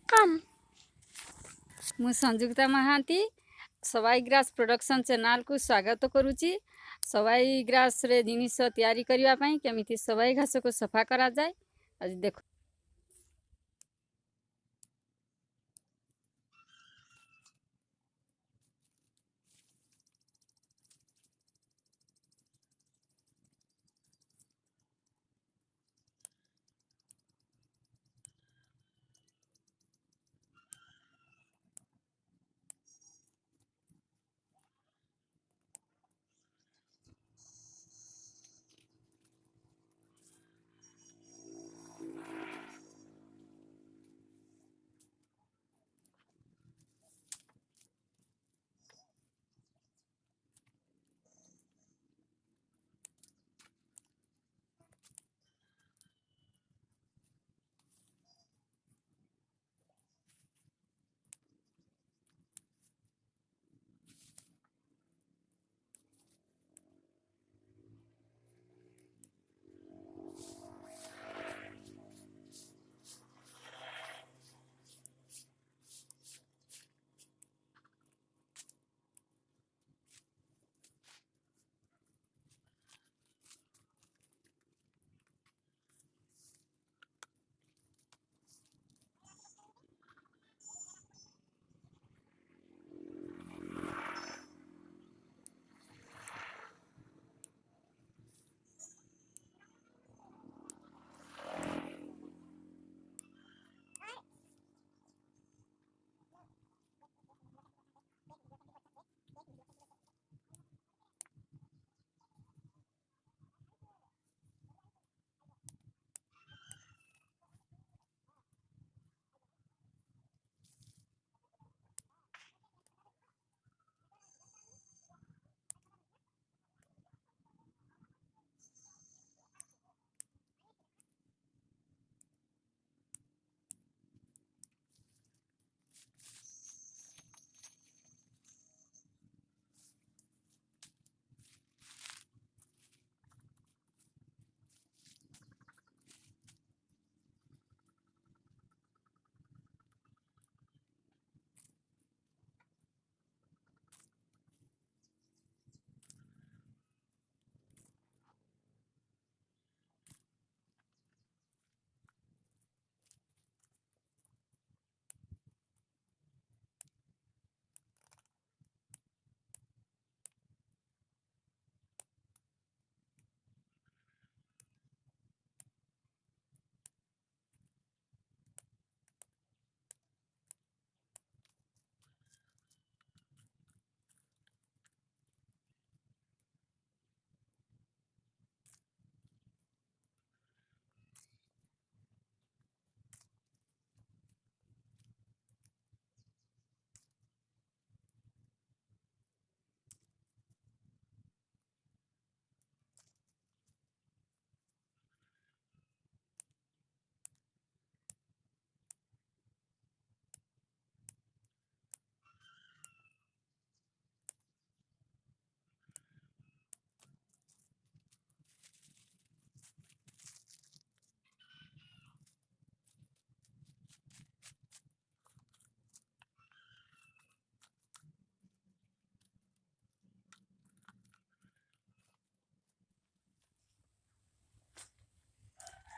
कम मु Sanjukta Mahanty Sabai grass production channel को स्वागत करुच्ची। सवाई ग्रास रे जिनिस तैयारी करबा पई केमिति सवाई घास को सफा करा जाए आज देखो।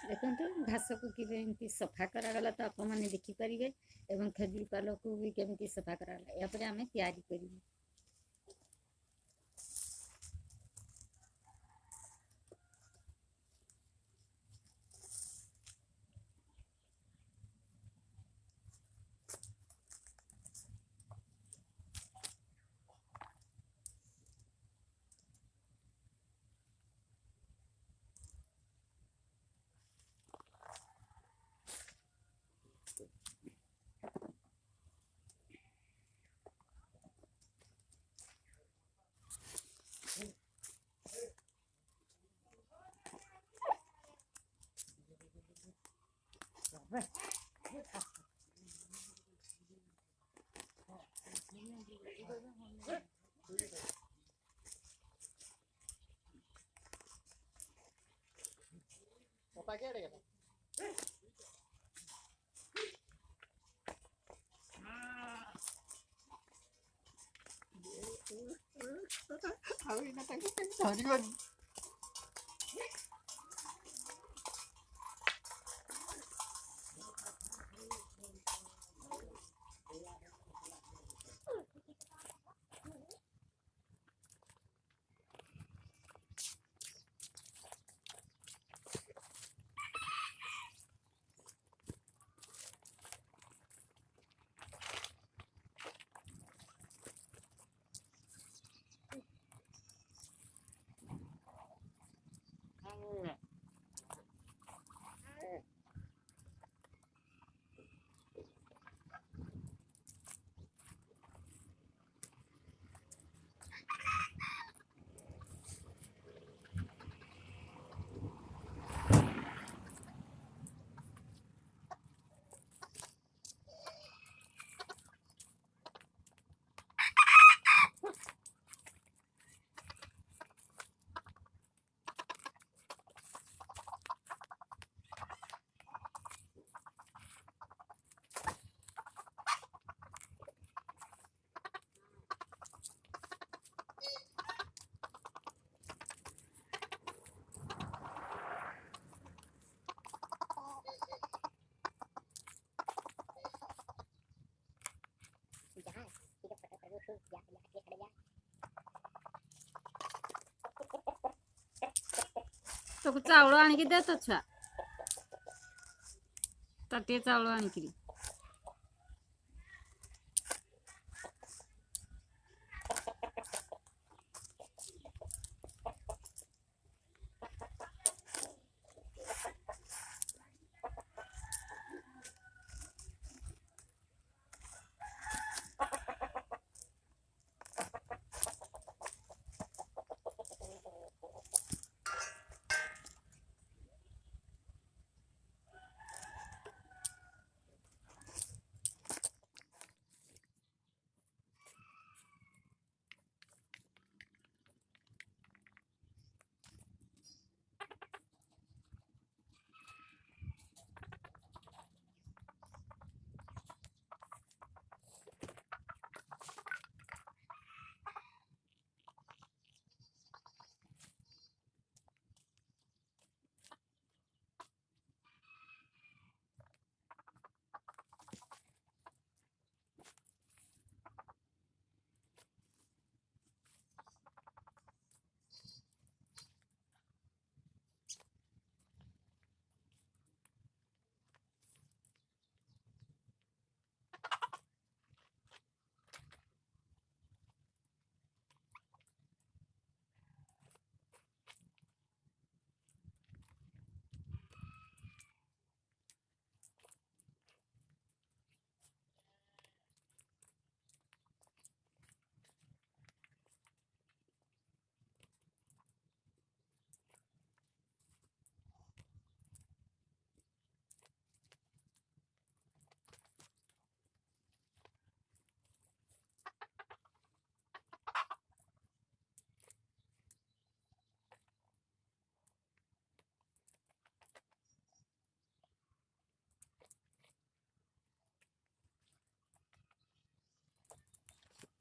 देखो घास को केमती सफा करागला तो आप मैंने देखिपारे और खजूर पाल को भी केमती सफा करागला यापर आम तैयारी कर। ଏଇନା ତାଙ୍କୁ କେହି ଧରିବନି। ତାକୁ ଚାଉଳ ଆଣିକି ଦେ ତ ଛୁଆ ତାଟିଏ ଚାଉଳ ଆଣିକିରି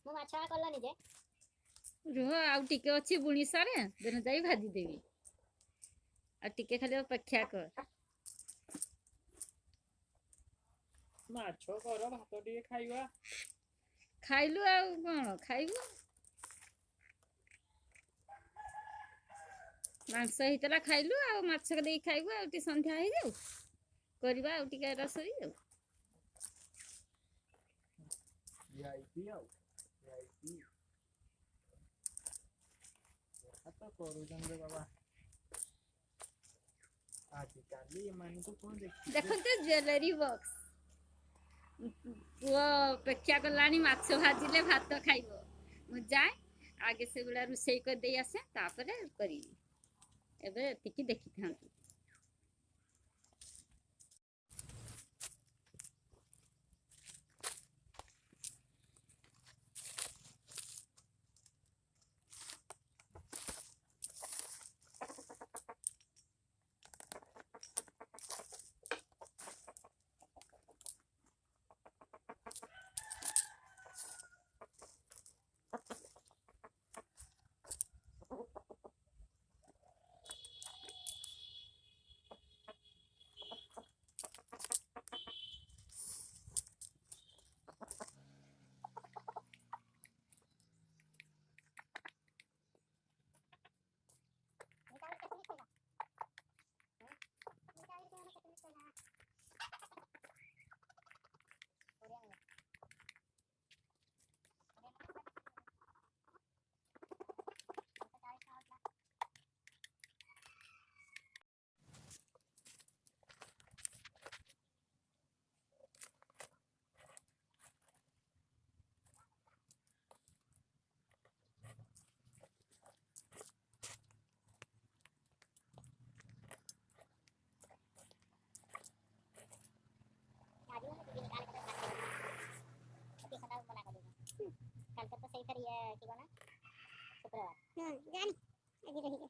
ମୁଁ ମାଛ କଲନି ଯେ ରୁହ ଆଉ ଟିକେ ଅଛି ବୁଣି ସାରେ ଦେନ ଯାଇ ଭାଜିଦେବି ଆଉ ଟିକେ ଖାଲି ଅପେକ୍ଷା କର ମାଛ କର ଭାତ ଟିକେ ଖାଇବା ଖାଇଲୁ ଆଉ କଣ ଖାଇବୁ ମାଂସ ହେଇଥିଲା ଖାଇଲୁ ଆଉ ମାଛ ଦେଇକି ଖାଇବୁ ଆଉ ଟିକେ ସନ୍ଧ୍ୟା ହେଇଯାଉ କରିବା ଆଉ ଟିକେ ରସୋଇ ଆଉ ତ କରୁଛନ୍ତି ବାବା ଆଜିକାଲି ଏମାନଙ୍କୁ କଣ ଦେଖନ୍ତୁ ଜୁଏଲାରୀ ବକ୍ସ ପୁଅ ଅପେକ୍ଷା କଲାଣି ମାଛ ଭାଜିଲେ ଭାତ ଖାଇବ ମୁଁ ଯାଏ ଆଗେ ସେଗୁଡ଼ା ରୋଷେଇ କରିଦେଇ ଆସେ ତାପରେ କରିବି ଏବେ ଏତିକି ଦେଖିଥାନ୍ତୁ ଥିବ ନା ଶୁକ୍ରବାର ଜାଣି ଆଜି ରହିବେ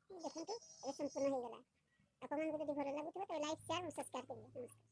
ଦେଖନ୍ତୁ ଏ ସମ୍ପୂର୍ଣ୍ଣ ହେଇଗଲା ଆପଣମାନଙ୍କୁ ଯଦି ଭଲ ଲାଗୁଥିବ ତ ଲାଇକ୍ ସେୟାର ଓ ସବସ୍କ୍ରାଇବ୍ କରିବେ ନମସ୍କାର।